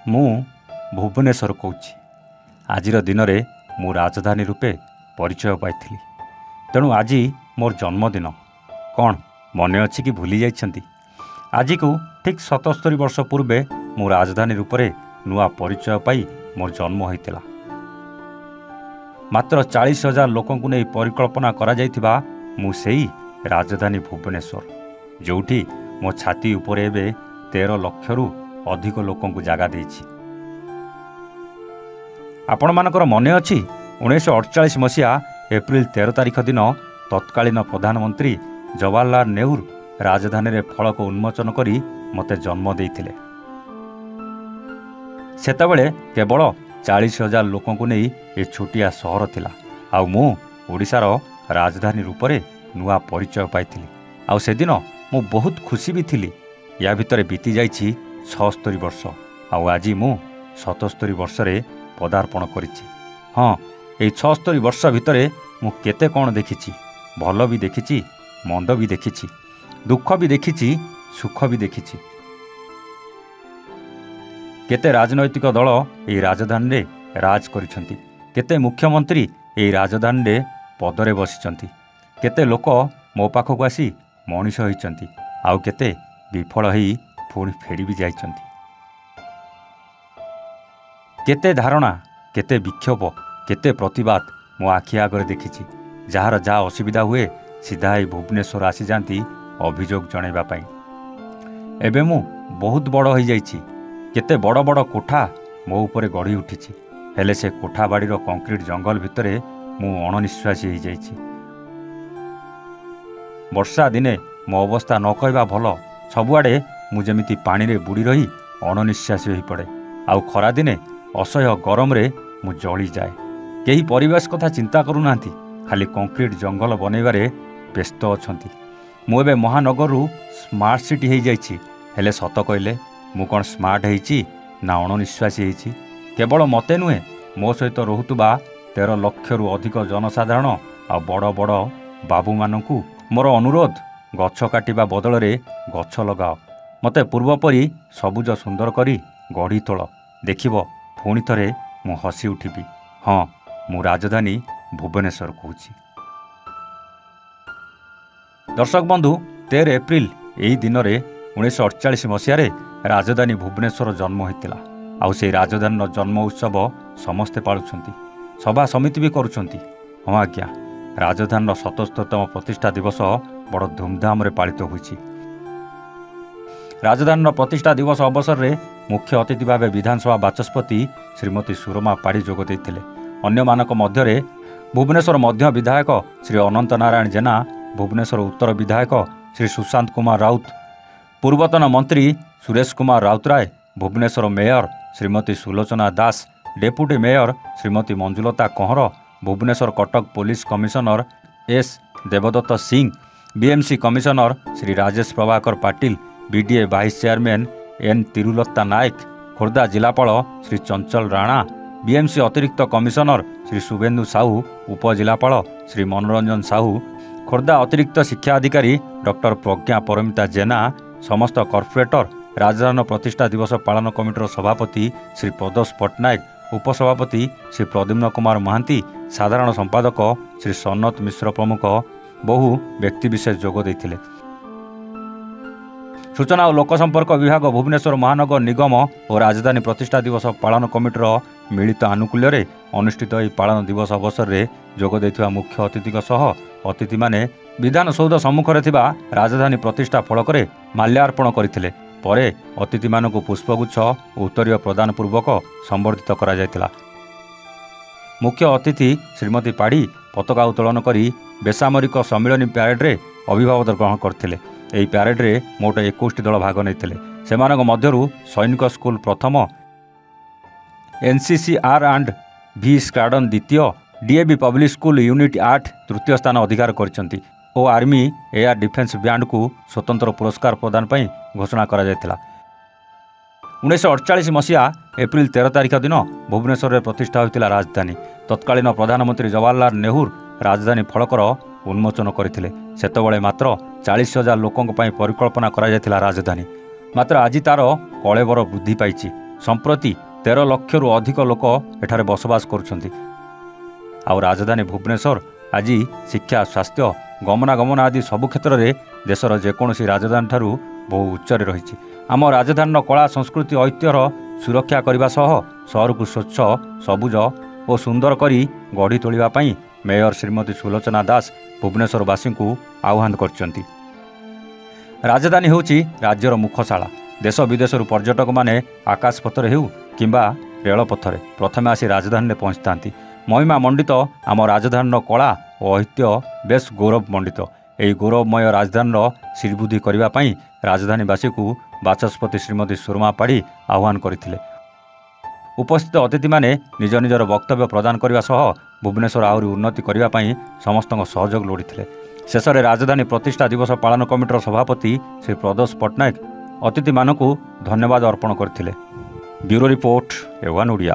ମୁଁ ଭୁବନେଶ୍ୱର କହୁଛି। ଆଜିର ଦିନରେ ମୁଁ ରାଜଧାନୀ ରୂପେ ପରିଚୟ ପାଇଥିଲି। ତେଣୁ ଆଜି ମୋର ଜନ୍ମଦିନ। କ'ଣ ମନେ ଅଛି କି ଭୁଲି ଯାଇଛନ୍ତି? ଆଜିକୁ ଠିକ୍ 77 ବର୍ଷ ପୂର୍ବେ ମୁଁ ରାଜଧାନୀ ରୂପରେ ନୂଆ ପରିଚୟ ପାଇ ମୋର ଜନ୍ମ ହୋଇଥିଲା। ମାତ୍ର 40,000 ଲୋକଙ୍କୁ ନେଇ ପରିକଳ୍ପନା କରାଯାଇଥିବା ମୁଁ ସେଇ ରାଜଧାନୀ ଭୁବନେଶ୍ୱର, ଯେଉଁଠି ମୋ ଛାତି ଉପରେ ଏବେ 13 ଲକ୍ଷରୁ ଅଧିକ ଲୋକଙ୍କୁ ଜାଗା ଦେଇଛି। ଆପଣମାନଙ୍କର ମନେ ଅଛି 1948 ମସିହା ଏପ୍ରିଲ 13 ତାରିଖ ଦିନ ତତ୍କାଳୀନ ପ୍ରଧାନମନ୍ତ୍ରୀ ଜବାହରଲାଲ ନେହେରୁ ରାଜଧାନୀରେ ଫଳକ ଉନ୍ମୋଚନ କରି ମୋତେ ଜନ୍ମ ଦେଇଥିଲେ। ସେତେବେଳେ କେବଳ 40,000 ଲୋକଙ୍କୁ ନେଇ ଏ ଛୋଟିଆ ସହର ଥିଲା, ଆଉ ମୁଁ ଓଡ଼ିଶାର ରାଜଧାନୀ ରୂପରେ ନୂଆ ପରିଚୟ ପାଇଥିଲି। ଆଉ ସେଦିନ ମୁଁ ବହୁତ ଖୁସି ବି ଥିଲି। ୟା ଭିତରେ ବିତି ଯାଇଛି 76 ବର୍ଷ, ଆଉ ଆଜି ମୁଁ 77 ବର୍ଷରେ ପଦାର୍ପଣ କରିଛି। ହଁ, ଏଇ 76 ବର୍ଷ ଭିତରେ ମୁଁ କେତେ କ'ଣ ଦେଖିଛି। ଭଲ ବି ଦେଖିଛି, ମନ୍ଦ ବି ଦେଖିଛି, ଦୁଃଖ ବି ଦେଖିଛି, ସୁଖ ବି ଦେଖିଛି। କେତେ ରାଜନୈତିକ ଦଳ ଏହି ରାଜଧାନୀରେ ରାଜ କରିଛନ୍ତି, କେତେ ମୁଖ୍ୟମନ୍ତ୍ରୀ ଏହି ରାଜଧାନୀରେ ପଦରେ ବସିଛନ୍ତି, କେତେ ଲୋକ ମୋ ପାଖକୁ ଆସି ମଣିଷ ହୋଇଛନ୍ତି, ଆଉ କେତେ ବିଫଳ ହୋଇ ପୁଣି ଫେରି ବି ଯାଇଛନ୍ତି। କେତେ ଧାରଣା, କେତେ ବିକ୍ଷୋଭ, କେତେ ପ୍ରତିବାଦ ମୋ ଆଖି ଆଗରେ ଦେଖିଛି। ଯାହାର ଯାହା ଅସୁବିଧା ହୁଏ ସିଧା ଏଇ ଭୁବନେଶ୍ୱର ଆସିଯାଆନ୍ତି ଅଭିଯୋଗ ଜଣାଇବା ପାଇଁ। ଏବେ ମୁଁ ବହୁତ ବଡ଼ ହୋଇଯାଇଛି। କେତେ ବଡ଼ ବଡ଼ କୋଠା ମୋ ଉପରେ ଗଢ଼ି ଉଠିଛି, ହେଲେ ସେ କୋଠା ବାଡ଼ିର କଂକ୍ରିଟ ଜଙ୍ଗଲ ଭିତରେ ମୁଁ ଅଣନିଶ୍ୱାସୀ ହୋଇଯାଇଛି। ବର୍ଷା ଦିନେ ମୋ ଅବସ୍ଥା ନ କହିବା ଭଲ। ସବୁଆଡ଼େ ମୁଁ ଯେମିତି ପାଣିରେ ବୁଡ଼ି ରହି ଅଣନିଶ୍ୱାସୀ ହୋଇପଡ଼େ, ଆଉ ଖରାଦିନେ ଅସହ୍ୟ ଗରମରେ ମୁଁ ଜଳିଯାଏ। କେହି ପରିବେଶ କଥା ଚିନ୍ତା କରୁନାହାନ୍ତି, ଖାଲି କଂକ୍ରିଟ ଜଙ୍ଗଲ ବନେଇବାରେ ବ୍ୟସ୍ତ ଅଛନ୍ତି। ମୁଁ ଏବେ ମହାନଗରରୁ ସ୍ମାର୍ଟ ସିଟି ହୋଇଯାଇଛି, ହେଲେ ସତ କହିଲେ ମୁଁ କ'ଣ ସ୍ମାର୍ଟ ହେଇଛି ନା ଅଣନିଶ୍ୱାସୀ ହେଇଛି? କେବଳ ମୋତେ ନୁହେଁ, ମୋ ସହିତ ରହୁଥିବା 13 ଲକ୍ଷରୁ ଅଧିକ ଜନସାଧାରଣ ଆଉ ବଡ଼ ବଡ଼ ବାବୁମାନଙ୍କୁ ମୋର ଅନୁରୋଧ, ଗଛ କାଟିବା ବଦଳରେ ଗଛ ଲଗାଅ। ମୋତେ ପୂର୍ବ ପରି ସବୁଜ ସୁନ୍ଦର କରି ଗଢ଼ି ତୋଳ। ଦେଖିବ ପୁଣି ଥରେ ମୁଁ ହସି ଉଠିବି। ହଁ, ମୁଁ ରାଜଧାନୀ ଭୁବନେଶ୍ୱର କହୁଛି। ଦର୍ଶକ ବନ୍ଧୁ, 13 ଏପ୍ରିଲ ଏହି ଦିନରେ 1948 ମସିହାରେ ରାଜଧାନୀ ଭୁବନେଶ୍ୱର ଜନ୍ମ ହୋଇଥିଲା। ଆଉ ସେହି ରାଜଧାନୀର ଜନ୍ମ ଉତ୍ସବ ସମସ୍ତେ ପାଳୁଛନ୍ତି, ସଭା ସମିତି ବି କରୁଛନ୍ତି। ହଁ ଆଜ୍ଞା, ରାଜଧାନୀର 77ତମ ପ୍ରତିଷ୍ଠା ଦିବସ ବଡ଼ ଧୁମଧାମରେ ପାଳିତ ହୋଇଛି। ରାଜଧାନୀର ପ୍ରତିଷ୍ଠା ଦିବସ ଅବସରରେ ମୁଖ୍ୟ ଅତିଥି ଭାବେ ବିଧାନସଭା ବାଚସ୍ପତି ଶ୍ରୀମତୀ ସୁରମା ପାଢ଼ୀ ଯୋଗ ଦେଇଥିଲେ। ଅନ୍ୟମାନଙ୍କ ମଧ୍ୟରେ ଭୁବନେଶ୍ୱର ମଧ୍ୟ ବିଧାୟକ ଶ୍ରୀ ଅନନ୍ତ ନାରାୟଣ ଜେନା, ଭୁବନେଶ୍ୱର ଉତ୍ତର ବିଧାୟକ ଶ୍ରୀ ସୁଶାନ୍ତ କୁମାର ରାଉତ, ପୂର୍ବତନ ମନ୍ତ୍ରୀ Suresh Kumar Routray, Bhubaneswar mayor Shrimati Sulochana Das, deputy mayor Shrimati Manjulata Kahanr, Bhubaneswar Cuttack police commissioner S Debdutta Singh, BMC commissioner Shri Rajesh Prabhakar Patil, BDA vice chairman N Tirulata Nayak, Khordha ଜିଲ୍ଲାପାଳ ଶ୍ରୀ ଚଞ୍ଚଳ ରାଣା, ବିଏମ୍ସି ଅତିରିକ୍ତ କମିଶନର ଶ୍ରୀ ଶୁଭେନ୍ଦୁ ସାହୁ, ଉପଜିଲ୍ଲାପାଳ ଶ୍ରୀ ମନୋରଞ୍ଜନ ସାହୁ, ଖୋର୍ଦ୍ଧା ଅତିରିକ୍ତ ଶିକ୍ଷା ଅଧିକାରୀ ଡକ୍ଟର ପ୍ରଜ୍ଞା ପରମିତା ଜେନା, ସମସ୍ତ କର୍ପୋରେଟର, ରାଜଧାନୀର ପ୍ରତିଷ୍ଠା ଦିବସ ପାଳନ କମିଟିର ସଭାପତି ଶ୍ରୀ ପ୍ରଦୋଷ ପଟ୍ଟନାୟକ, ଉପସଭାପତି ଶ୍ରୀ ପ୍ରଦ୍ୟୁମ୍ନ କୁମାର ମହାନ୍ତି, ସାଧାରଣ ସମ୍ପାଦକ ଶ୍ରୀ ସନତ ମିଶ୍ର ପ୍ରମୁଖ ବହୁ ବ୍ୟକ୍ତିବିଶେଷ ଯୋଗ ଦେଇଥିଲେ। ସୂଚନା ଓ ଲୋକସମ୍ପର୍କ ବିଭାଗ, ଭୁବନେଶ୍ୱର ମହାନଗର ନିଗମ ଓ ରାଜଧାନୀ ପ୍ରତିଷ୍ଠା ଦିବସ ପାଳନ କମିଟିର ମିଳିତ ଆନୁକୂଲ୍ୟରେ ଅନୁଷ୍ଠିତ ଏହି ପାଳନ ଦିବସ ଅବସରରେ ଯୋଗ ଦେଇଥିବା ମୁଖ୍ୟ ଅତିଥିଙ୍କ ସହ ଅତିଥିମାନେ ବିଧାନସୌଧ ସମ୍ମୁଖରେ ଥିବା ରାଜଧାନୀ ପ୍ରତିଷ୍ଠା ଫଳକରେ ମାଲ୍ୟାର୍ପଣ କରିଥିଲେ। ପରେ ଅତିଥିମାନଙ୍କୁ ପୁଷ୍ପଗୁଚ୍ଛ ଓ ଉତ୍ତରୀୟ ପ୍ରଦାନ ପୂର୍ବକ ସମ୍ବର୍ଦ୍ଧିତ କରାଯାଇଥିଲା। ମୁଖ୍ୟ ଅତିଥି ଶ୍ରୀମତୀ ପାଢ଼ୀ ପତାକା ଉତ୍ତୋଳନ କରି ବେସାମରିକ ସମ୍ମିଳନୀ ପ୍ୟାରେଡ୍ରେ ଅଭିଭାବକ ଗ୍ରହଣ କରିଥିଲେ। ଏହି ପ୍ୟାରେଡ୍ରେ ମୋଟ 21ଟି ଦଳ ଭାଗ ନେଇଥିଲେ। ସେମାନଙ୍କ ମଧ୍ୟରୁ ସୈନିକ ସ୍କୁଲ ପ୍ରଥମ, NCCR ଆଣ୍ଡ ଭି ସ୍କ୍ୱାଡ୍ରନ୍ ଦ୍ୱିତୀୟ, DAV ପବ୍ଲିକ୍ ସ୍କୁଲ ୟୁନିଟ୍ 8 ତୃତୀୟ ସ୍ଥାନ ଅଧିକାର କରିଛନ୍ତି ଓ ଆର୍ମି ଏୟାର ଡିଫେନ୍ସ ବ୍ୟାଣ୍ଡକୁ ସ୍ୱତନ୍ତ୍ର ପୁରସ୍କାର ପ୍ରଦାନ ପାଇଁ ଘୋଷଣା କରାଯାଇଥିଲା। 1948 ମସିହା ଏପ୍ରିଲ 13 ତାରିଖ ଦିନ ଭୁବନେଶ୍ୱରରେ ପ୍ରତିଷ୍ଠା ହୋଇଥିଲା ରାଜଧାନୀ। ତତ୍କାଳୀନ ପ୍ରଧାନମନ୍ତ୍ରୀ ଜବାହରଲାଲ ନେହେରୁ ରାଜଧାନୀ ଫଳକର ଉନ୍ମୋଚନ କରିଥିଲେ। ସେତେବେଳେ ମାତ୍ର 40,000 ଲୋକଙ୍କ ପାଇଁ ପରିକଳ୍ପନା କରାଯାଇଥିଲା ରାଜଧାନୀ। ମାତ୍ର ଆଜି ତା'ର କଳେବର ବୃଦ୍ଧି ପାଇଛି। ସମ୍ପ୍ରତି 13 ଲକ୍ଷରୁ ଅଧିକ ଲୋକ ଏଠାରେ ବସବାସ କରୁଛନ୍ତି। ଆଉ ରାଜଧାନୀ ଭୁବନେଶ୍ୱର ଆଜି ଶିକ୍ଷା, ସ୍ୱାସ୍ଥ୍ୟ, ଗମନାଗମନ ଆଦି ସବୁ କ୍ଷେତ୍ରରେ ଦେଶର ଯେକୌଣସି ରାଜଧାନୀ ଠାରୁ ବହୁ ଉଚ୍ଚରେ ରହିଛି। ଆମ ରାଜଧାନୀର କଳା, ସଂସ୍କୃତି, ଐତିହ୍ୟର ସୁରକ୍ଷା କରିବା ସହ ସହରକୁ ସ୍ୱଚ୍ଛ, ସବୁଜ ଓ ସୁନ୍ଦର କରି ଗଢ଼ି ତୋଳିବା ପାଇଁ ମେୟର ଶ୍ରୀମତୀ ସୁଲୋଚନା ଦାସ ଭୁବନେଶ୍ୱରବାସୀଙ୍କୁ ଆହ୍ୱାନ କରିଛନ୍ତି। ରାଜଧାନୀ ହେଉଛି ରାଜ୍ୟର ମୁଖଶାଳା। ଦେଶ ବିଦେଶରୁ ପର୍ଯ୍ୟଟକମାନେ ଆକାଶପଥରେ ହେଉ କିମ୍ବା ରେଳପଥରେ ପ୍ରଥମେ ଆସି ରାଜଧାନୀରେ ପହଞ୍ଚିଥାନ୍ତି। ମହିମା ମଣ୍ଡିତ ଆମ ରାଜଧାନୀର କଳା ଓ ଐତିହ୍ୟ ବେଶ୍ ଗୌରବମଣ୍ଡିତ। ଏହି ଗୌରବମୟ ରାଜଧାନୀର ଶ୍ରୀବୃଦ୍ଧି କରିବା ପାଇଁ ରାଜଧାନୀବାସୀକୁ ବାଚସ୍ପତି ଶ୍ରୀମତୀ ସୁରମା ପାଢ଼ୀ ଆହ୍ୱାନ କରିଥିଲେ। ଉପସ୍ଥିତ ଅତିଥିମାନେ ନିଜ ନିଜର ବକ୍ତବ୍ୟ ପ୍ରଦାନ କରିବା ସହ ଭୁବନେଶ୍ୱର ଆହୁରି ଉନ୍ନତି କରିବା ପାଇଁ ସମସ୍ତଙ୍କ ସହଯୋଗ ଲୋଡ଼ିଥିଲେ। ଶେଷରେ ରାଜଧାନୀ ପ୍ରତିଷ୍ଠା ଦିବସ ପାଳନ କମିଟିର ସଭାପତି ଶ୍ରୀ ପ୍ରଦୋଷ ପଟ୍ଟନାୟକ ଅତିଥିମାନଙ୍କୁ ଧନ୍ୟବାଦ ଅର୍ପଣ କରିଥିଲେ। Bureau report, A1 Odia.